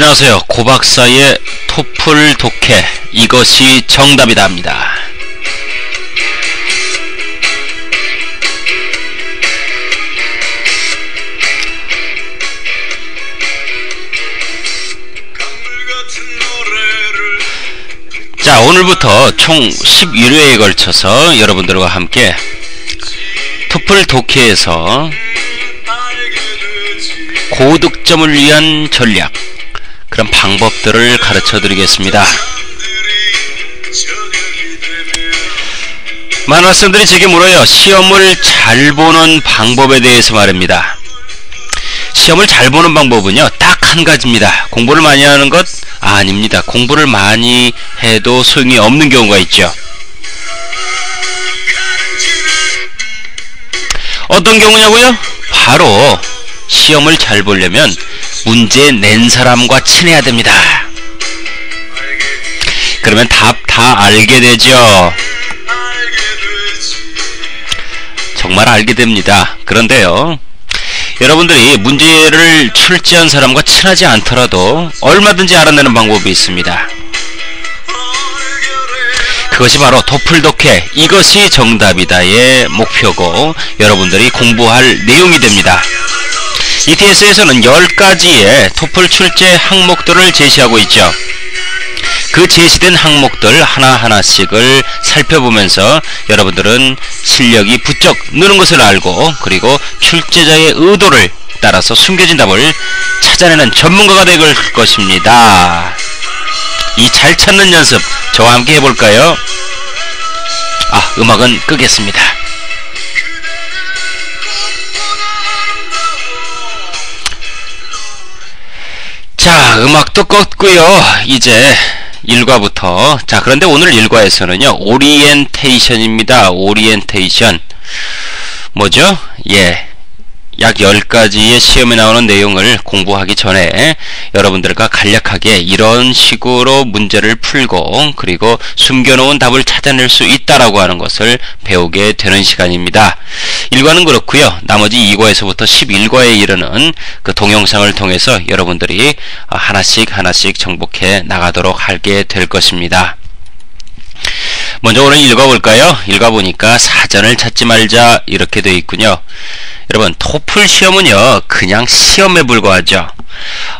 안녕하세요. 고박사의 토플 독해 이것이 정답이다 합니다. 자, 오늘부터 총 11회에 걸쳐서 여러분들과 함께 토플 독해에서 고득점을 위한 전략, 그런 방법들을 가르쳐 드리겠습니다. 많은 학생들이 제게 물어요. 시험을 잘 보는 방법에 대해서 말입니다. 시험을 잘 보는 방법은요, 딱 한 가지입니다. 공부를 많이 하는 것? 아닙니다. 공부를 많이 해도 소용이 없는 경우가 있죠. 어떤 경우냐고요? 바로 시험을 잘 보려면 문제 낸 사람과 친해야 됩니다. 그러면 답 다 알게 되죠. 정말 알게 됩니다. 그런데요, 여러분들이 문제를 출제한 사람과 친하지 않더라도 얼마든지 알아내는 방법이 있습니다. 그것이 바로 토플 독해 이것이 정답이다의 목표고 여러분들이 공부할 내용이 됩니다. ETS에서는 10가지의 토플 출제 항목들을 제시하고 있죠. 그 제시된 항목들 하나하나씩을 살펴보면서 여러분들은 실력이 부쩍 느는 것을 알고, 그리고 출제자의 의도를 따라서 숨겨진 답을 찾아내는 전문가가 될 것입니다. 이 잘 찾는 연습 저와 함께 해볼까요? 음악은 끄겠습니다. 자, 음악도 껐고요. 이제 1과부터. 자, 그런데 오늘 1과에서는요, 오리엔테이션입니다. 오리엔테이션. 뭐죠? 약 10가지의 시험에 나오는 내용을 공부하기 전에 여러분들과 간략하게 이런 식으로 문제를 풀고, 그리고 숨겨놓은 답을 찾아낼 수 있다라고 하는 것을 배우게 되는 시간입니다. 1과는 그렇고요. 나머지 2과에서부터 11과에 이르는 그 동영상을 통해서 여러분들이 하나씩 정복해 나가도록 하게 될 것입니다. 먼저 오늘 1과 볼까요? 1과 보니까 사전을 찾지 말자 이렇게 되어 있군요. 여러분, 토플 시험은요, 그냥 시험에 불과하죠.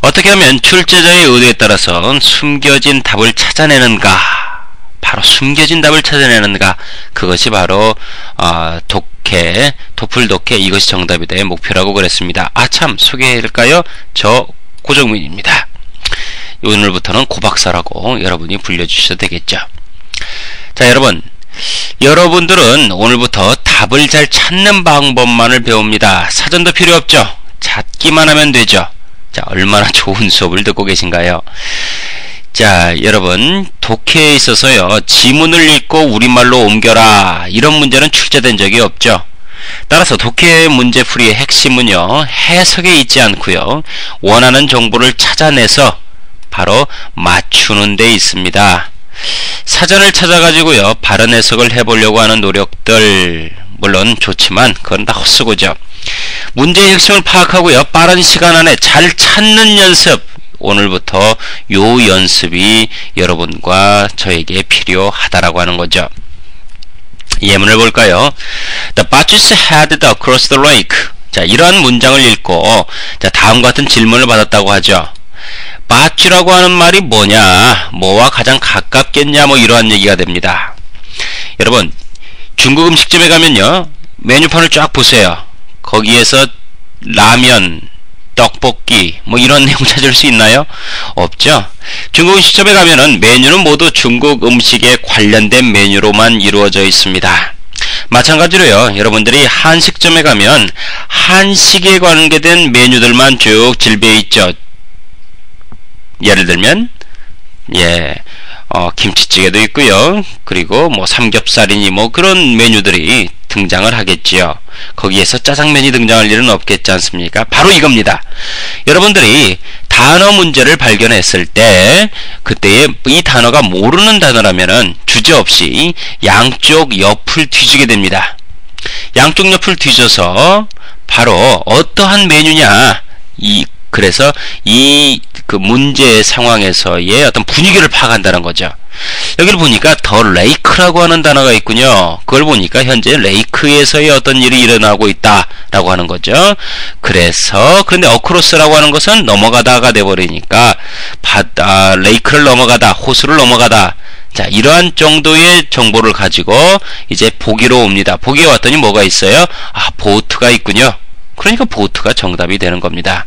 어떻게 하면 출제자의 의도에 따라서 숨겨진 답을 찾아내는가, 바로 숨겨진 답을 찾아내는가, 그것이 바로 토플 독해 이것이 정답이다의 목표라고 그랬습니다. 참, 소개해드릴까요? 저 고정민입니다. 오늘부터는 고박사라고 여러분이 불려주셔도 되겠죠. 자, 여러분들은 오늘부터 답을 잘 찾는 방법만을 배웁니다. 사전도 필요 없죠. 찾기만 하면 되죠. 자, 얼마나 좋은 수업을 듣고 계신가요? 자, 여러분, 독해에 있어서요, 지문을 읽고 우리말로 옮겨라, 이런 문제는 출제된 적이 없죠. 따라서 독해 문제풀이의 핵심은요, 해석에 있지 않고요, 원하는 정보를 찾아내서 바로 맞추는 데 있습니다. 사전을 찾아가지고요, 바른 해석을 해보려고 하는 노력들, 물론 좋지만 그건 다 헛수고죠. 문제의 핵심을 파악하고요, 빠른 시간 안에 잘 찾는 연습, 오늘부터 요 연습이 여러분과 저에게 필요하다라고 하는 거죠. 예문을 볼까요? The Batches headed across the lake. 자, 이러한 문장을 읽고, 자, 다음과 같은 질문을 받았다고 하죠. 바쥐라고 하는 말이 뭐냐, 뭐와 가장 가깝겠냐, 이러한 얘기가 됩니다. 여러분, 중국 음식점에 가면요, 메뉴판을 쫙 보세요. 거기에서 라면, 떡볶이, 이런 내용 찾을 수 있나요? 없죠. 중국 음식점에 가면은 메뉴는 모두 중국 음식에 관련된 메뉴로만 이루어져 있습니다. 마찬가지로요, 여러분들이 한식점에 가면 한식에 관계된 메뉴들만 쭉 질배해 있죠. 예를 들면 김치찌개도 있고요, 그리고 삼겹살이니 그런 메뉴들이 등장을 하겠지요. 거기에서 짜장면이 등장할 일은 없겠지 않습니까? 바로 이겁니다. 여러분들이 단어 문제를 발견했을 때, 그때에 이 단어가 모르는 단어라면은 주저없이 양쪽 옆을 뒤지게 됩니다. 양쪽 옆을 뒤져서 바로 어떠한 메뉴냐, 그래서 이 그 문제 상황에서의 어떤 분위기를 파악한다는 거죠. 여기를 보니까 더 레이크라고 하는 단어가 있군요. 그걸 보니까 현재 레이크에서의 어떤 일이 일어나고 있다라고 하는 거죠. 그런데 어크로스라고 하는 것은 넘어가다가 돼버리니까 레이크를 넘어가다, 호수를 넘어가다. 자, 이러한 정도의 정보를 가지고 이제 보기로 옵니다. 보기에 왔더니 뭐가 있어요? 보트가 있군요. 그러니까 보트가 정답이 되는 겁니다.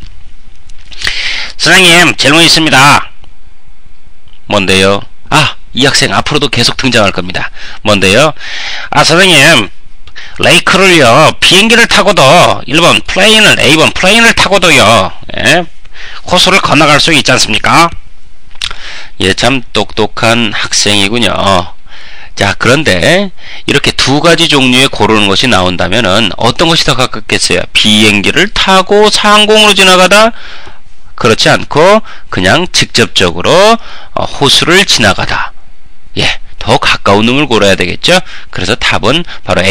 선생님, 질문 있습니다. 뭔데요? 이 학생 앞으로도 계속 등장할 겁니다. 뭔데요? 선생님, 레이크를요, 비행기를 타고도 1번 플레인을, A번 플레인을 타고도요, 호수를 건너갈 수 있지 않습니까? 참 똑똑한 학생이군요. 자, 그런데 이렇게 두 가지 종류의 고르는 것이 나온다면은 어떤 것이 더 가깝겠어요? 비행기를 타고 상공으로 지나가다? 그렇지 않고 그냥 직접적으로 호수를 지나가다. 더 가까운 놈을 고려야 되겠죠? 그래서 답은 바로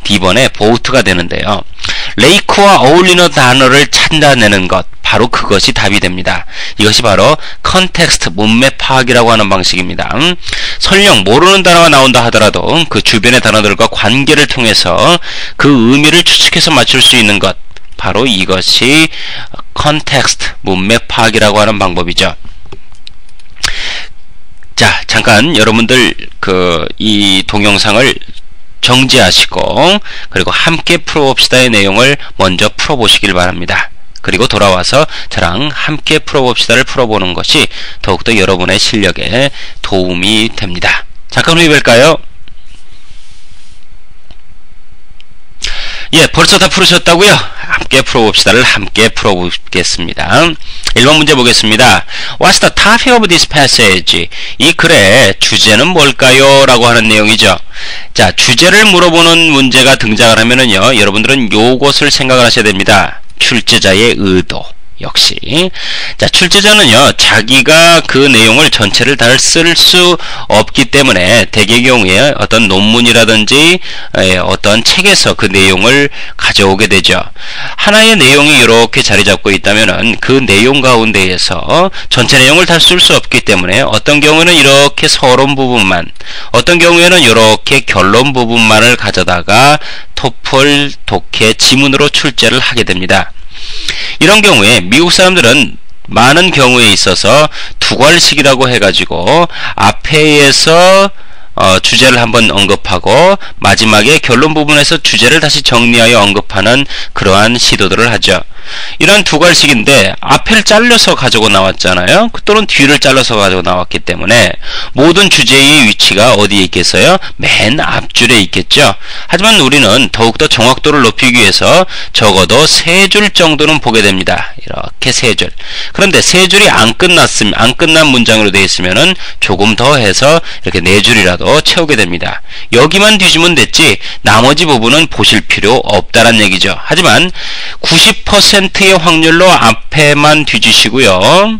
D번의 보트가 되는데요. 레이크와 어울리는 단어를 찾아내는 것, 바로 그것이 답이 됩니다. 이것이 바로 컨텍스트, 문맥 파악이라고 하는 방식입니다. 설령 모르는 단어가 나온다 하더라도 그 주변의 단어들과 관계를 통해서 그 의미를 추측해서 맞출 수 있는 것, 바로 이것이 컨텍스트, 문맥 파악이라고 하는 방법이죠. 자, 잠깐 여러분들 이 동영상을 정지하시고 그리고 함께 풀어봅시다의 내용을 먼저 풀어보시길 바랍니다. 그리고 돌아와서 저랑 함께 풀어봅시다를 풀어보는 것이 더욱더 여러분의 실력에 도움이 됩니다. 잠깐 후에 뵐까요? 벌써 다 풀으셨다고요? 함께 풀어봅시다를 함께 풀어보겠습니다. 1번 문제 보겠습니다. What's the topic of this passage? 이 글의 주제는 뭘까요? 라고 하는 내용이죠. 자, 주제를 물어보는 문제가 등장을 하면은요, 여러분들은 요것을 생각을 하셔야 됩니다. 출제자의 의도. 역시. 자, 출제자는요, 자기가 그 내용을 전체를 다 쓸 수 없기 때문에 대개의 경우에 어떤 논문이라든지 어떤 책에서 그 내용을 가져오게 되죠. 하나의 내용이 이렇게 자리 잡고 있다면은 그 내용 가운데에서 전체 내용을 다 쓸 수 없기 때문에 어떤 경우에는 이렇게 서론 부분만, 어떤 경우에는 이렇게 결론 부분만을 가져다가 토플, 독해, 지문으로 출제를 하게 됩니다. 이런 경우에 미국 사람들은 많은 경우에 있어서 두괄식이라고 해가지고 앞에에서 주제를 한번 언급하고 마지막에 결론 부분에서 주제를 다시 정리하여 언급하는 그러한 시도들을 하죠. 이런 두괄식인데 앞을 잘라서 가지고 나왔잖아요. 또는 뒤를 잘라서 가지고 나왔기 때문에 모든 주제의 위치가 어디에 있겠어요? 맨 앞줄에 있겠죠. 하지만 우리는 더욱더 정확도를 높이기 위해서 적어도 3줄 정도는 보게 됩니다. 이렇게 3줄. 그런데 3줄이 안 끝난 문장으로 되어 있으면은 조금 더 해서 이렇게 4줄이라도 채우게 됩니다. 여기만 뒤지면 됐지 나머지 부분은 보실 필요 없다란 얘기죠. 하지만 90%의 확률로 앞에만 뒤지시고요.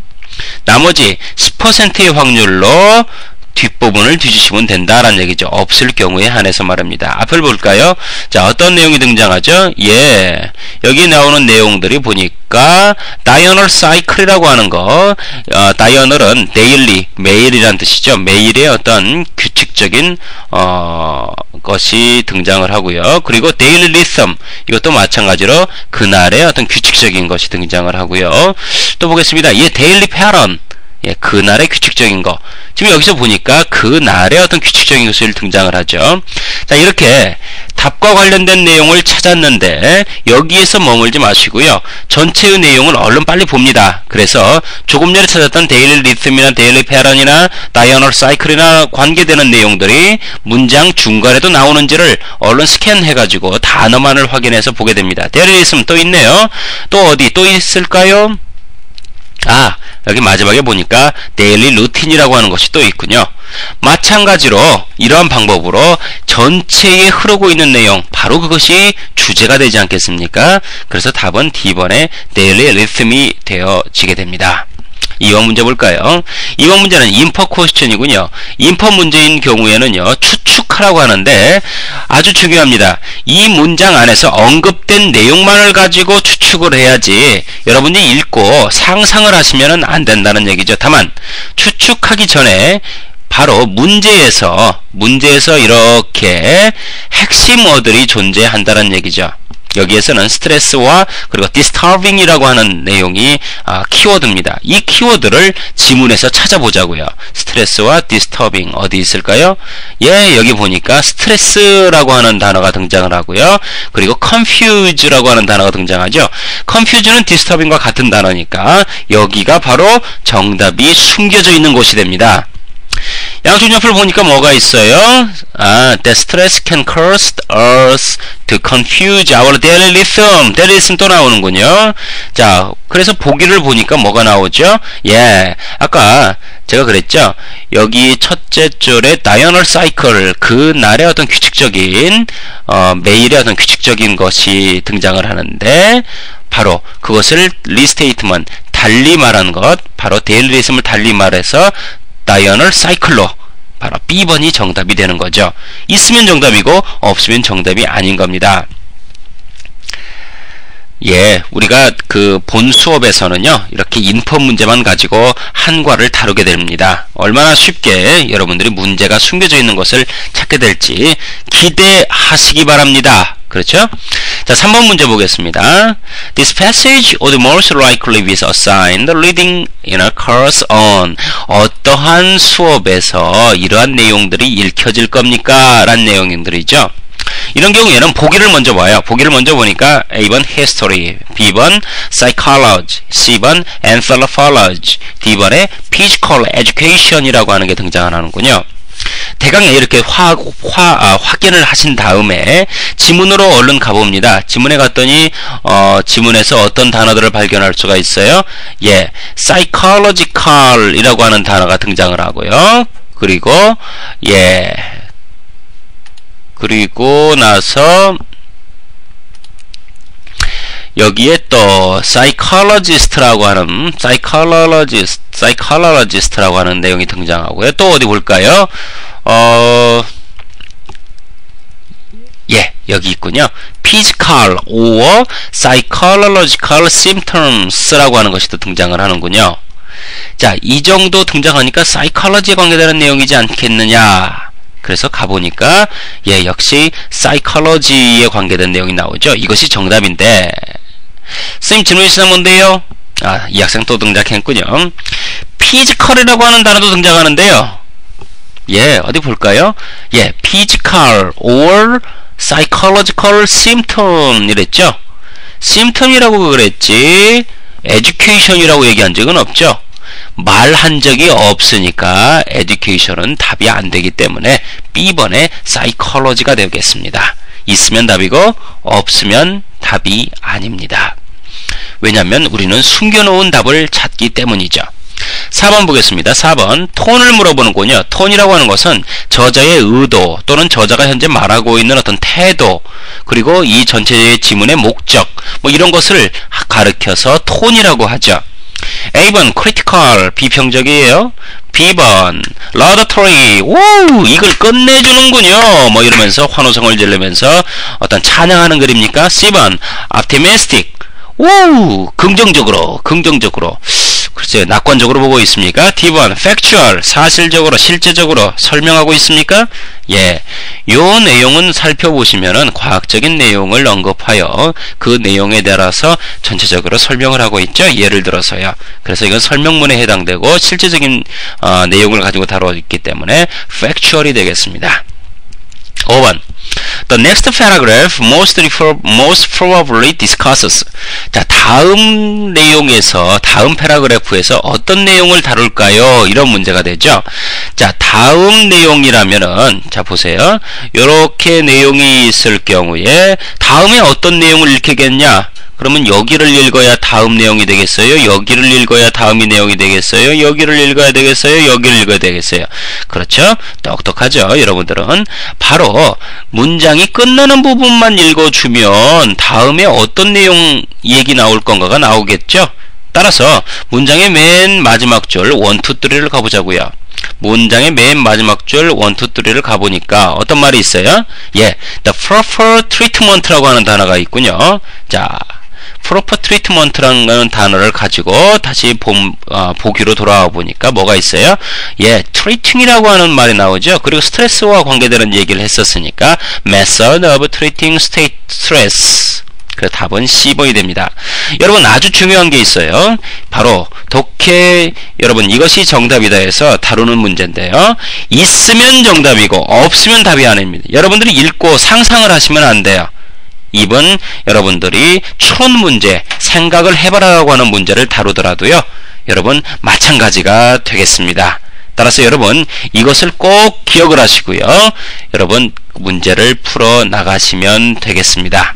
나머지 10%의 확률로 뒷부분을 뒤지시면 된다라는 얘기죠. 없을 경우에 한해서 말입니다. 앞을 볼까요? 자, 어떤 내용이 등장하죠? 여기 나오는 내용들이 보니까 diurnal cycle이라고 하는 거, diurnal은 daily, 매일이란 뜻이죠. 매일의 어떤 규칙적인 것이 등장을 하고요. 그리고 daily rhythm, 이것도 마찬가지로 그날의 어떤 규칙적인 것이 등장을 하고요. 또 보겠습니다. daily pattern, 그날의 규칙적인 거. 지금 여기서 보니까 그날의 어떤 규칙적인 것을 등장을 하죠. 자, 이렇게 답과 관련된 내용을 찾았는데 여기에서 머물지 마시고요. 전체의 내용을 얼른 빨리 봅니다. 그래서 조금 전에 찾았던 데일리 리듬이나 데일리 패런이나 다이어널 사이클이나 관계되는 내용들이 문장 중간에도 나오는지를 얼른 스캔해가지고 단어만을 확인해서 보게 됩니다. 데일리 리듬 또 있네요. 또 어디 또 있을까요? 여기 마지막에 보니까 데일리 루틴이라고 하는 것이 또 있군요. 마찬가지로 이러한 방법으로 전체에 흐르고 있는 내용, 바로 그것이 주제가 되지 않겠습니까? 그래서 답은 D번의 데일리 리듬이 되어지게 됩니다. 2번 문제 볼까요? 2번 문제는 인퍼 퀘스천이군요. 인퍼 문제인 경우에는요, 추측하라고 하는데 아주 중요합니다. 이 문장 안에서 언급된 내용만을 가지고 추측을 추측을 해야지 여러분이 읽고 상상을 하시면 안 된다는 얘기죠. 다만 추측하기 전에 바로 문제에서 이렇게 핵심 어들이 존재한다는 얘기죠. 여기에서는 스트레스와 그리고 disturbing이라고 하는 내용이 키워드입니다. 이 키워드를 지문에서 찾아보자고요. 스트레스와 disturbing 어디 있을까요? 예, 여기 보니까 스트레스라고 하는 단어가 등장을 하고요. 그리고 confuse라고 하는 단어가 등장하죠. confuse는 disturbing과 같은 단어니까 여기가 바로 정답이 숨겨져 있는 곳이 됩니다. 양쪽 옆을 보니까 뭐가 있어요? That stress can cause us to confuse our daily rhythm. daily rhythm 또 나오는군요. 자, 그래서 보기를 보니까 뭐가 나오죠? 예, 아까 제가 그랬죠? 여기 첫째 줄에 diurnal cycle, 그 날의 어떤 규칙적인, 매일의 어떤 규칙적인 것이 등장을 하는데, 바로 그것을 restatement, 달리 말한 것, 바로 daily rhythm을 달리 말해서 다이어널 사이클로 바로 B번이 정답이 되는 거죠. 있으면 정답이고 없으면 정답이 아닌 겁니다. 예, 우리가 그 본 수업에서는요, 이렇게 인퍼 문제만 가지고 한 과를 다루게 됩니다. 얼마나 쉽게 여러분들이 문제가 숨겨져 있는 것을 찾게 될지 기대하시기 바랍니다. 그렇죠? 자, 3번 문제 보겠습니다. This passage would most likely be assigned reading in a course on. 어떠한 수업에서 이러한 내용들이 읽혀질 겁니까? 라는 내용들이죠. 이런 경우에는 보기를 먼저 봐요. 보기를 먼저 보니까 A번 History, B번 Psychology, C번 Anthropology, D번에 Physical Education이라고 하는 게 등장하는군요. 대강에 이렇게 확인을 하신 다음에 지문으로 얼른 가봅니다. 지문에 갔더니 지문에서 어떤 단어들을 발견할 수가 있어요. 예, psychological 이라고 하는 단어가 등장을 하고요. 그리고 예, 그리고 나서 여기에 또 psychologist라고 하는 psychologist라고 하는 내용이 등장하고요. 또 어디 볼까요? 예, 여기 있군요. physical or psychological symptoms라고 하는 것이 또 등장을 하는군요. 자, 이 정도 등장하니까 psychology에 관계되는 내용이지 않겠느냐. 그래서 가보니까 예, 역시 psychology에 관계된 내용이 나오죠. 이것이 정답인데 선생님 질문 있으면 뭔데요? 이 학생 또 등장했군요. physical이라고 하는 단어도 등장하는데요. 예, 어디 볼까요? 예, physical or psychological symptom 이랬죠. symptom이라고 그랬지 education이라고 얘기한 적은 없죠. 말한 적이 없으니까 education은 답이 안 되기 때문에 B번에 psychology가 되겠습니다. 있으면 답이고 없으면 답이 아닙니다. 왜냐하면 우리는 숨겨놓은 답을 찾기 때문이죠. 4번 보겠습니다. 4번 톤을 물어보는군요. 톤이라고 하는 것은 저자의 의도 또는 저자가 현재 말하고 있는 어떤 태도 그리고 이 전체의 지문의 목적 뭐 이런 것을 가르쳐서 톤이라고 하죠. A번 critical 비평적이에요. B번 laudatory 오 이걸 끝내주는군요. 뭐 이러면서 환호성을 지르면서 어떤 찬양하는 글입니까? C번 optimistic 오 긍정적으로 글쎄 낙관적으로 보고 있습니까? D번 factual 사실적으로 실제적으로 설명하고 있습니까? 예, 요 내용은 살펴보시면은 과학적인 내용을 언급하여 그 내용에 따라서 전체적으로 설명을 하고 있죠. 예를 들어서요. 그래서 이건 설명문에 해당되고 실제적인 내용을 가지고 다루었기 때문에 factual이 되겠습니다. 5번 The next paragraph most probably discusses. 자, 다음 내용에서 다음 패러그래프에서 어떤 내용을 다룰까요? 이런 문제가 되죠. 자, 다음 내용이라면은 자 보세요. 요렇게 내용이 있을 경우에 다음에 어떤 내용을 읽히겠냐? 그러면 여기를 읽어야 다음 내용이 되겠어요? 여기를 읽어야 다음이 내용이 되겠어요? 여기를 읽어야 되겠어요? 여기를 읽어야 되겠어요? 그렇죠? 똑똑하죠? 여러분들은 바로 문장이 끝나는 부분만 읽어주면 다음에 어떤 내용 얘기 나올 건가가 나오겠죠? 따라서 문장의 맨 마지막 줄 1, 2, 3를 가보자고요. 문장의 맨 마지막 줄 1, 2, 3를 가보니까 어떤 말이 있어요? 예, the proper treatment라고 하는 단어가 있군요. 자, proper treatment라는 단어를 가지고 다시 보기로 돌아와 보니까 뭐가 있어요? 예, treating이라고 하는 말이 나오죠. 그리고 스트레스와 관계되는 얘기를 했었으니까 method of treating state stress. 그 답은 C번이 됩니다. 여러분 아주 중요한 게 있어요. 바로 독해 여러분 이것이 정답이다 해서 다루는 문제인데요. 있으면 정답이고 없으면 답이 아닙니다. 여러분들이 읽고 상상을 하시면 안 돼요. 2번 여러분들이 추론 문제 생각을 해봐라라고 하는 문제를 다루더라도요. 여러분 마찬가지가 되겠습니다. 따라서 여러분 이것을 꼭 기억을 하시고요. 여러분 문제를 풀어 나가시면 되겠습니다.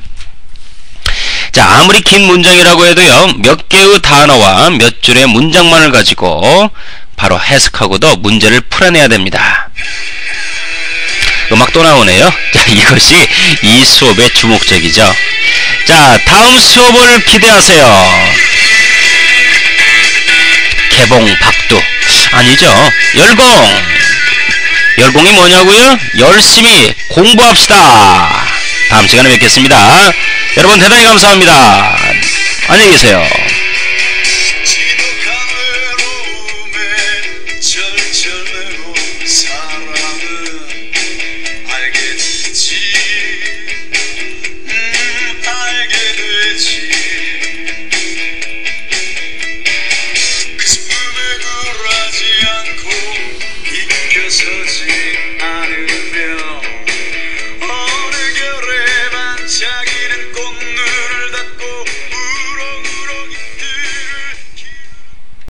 자, 아무리 긴 문장이라고 해도요, 몇 개의 단어와 몇 줄의 문장만을 가지고 바로 해석하고도 문제를 풀어내야 됩니다. 음악 또 나오네요. 자, 이것이 이 수업의 주목적이죠. 자, 다음 수업을 기대하세요. 개봉 박두. 아니죠. 열공. 열공이 뭐냐고요? 열심히 공부합시다. 다음 시간에 뵙겠습니다. 여러분 대단히 감사합니다. 안녕히 계세요.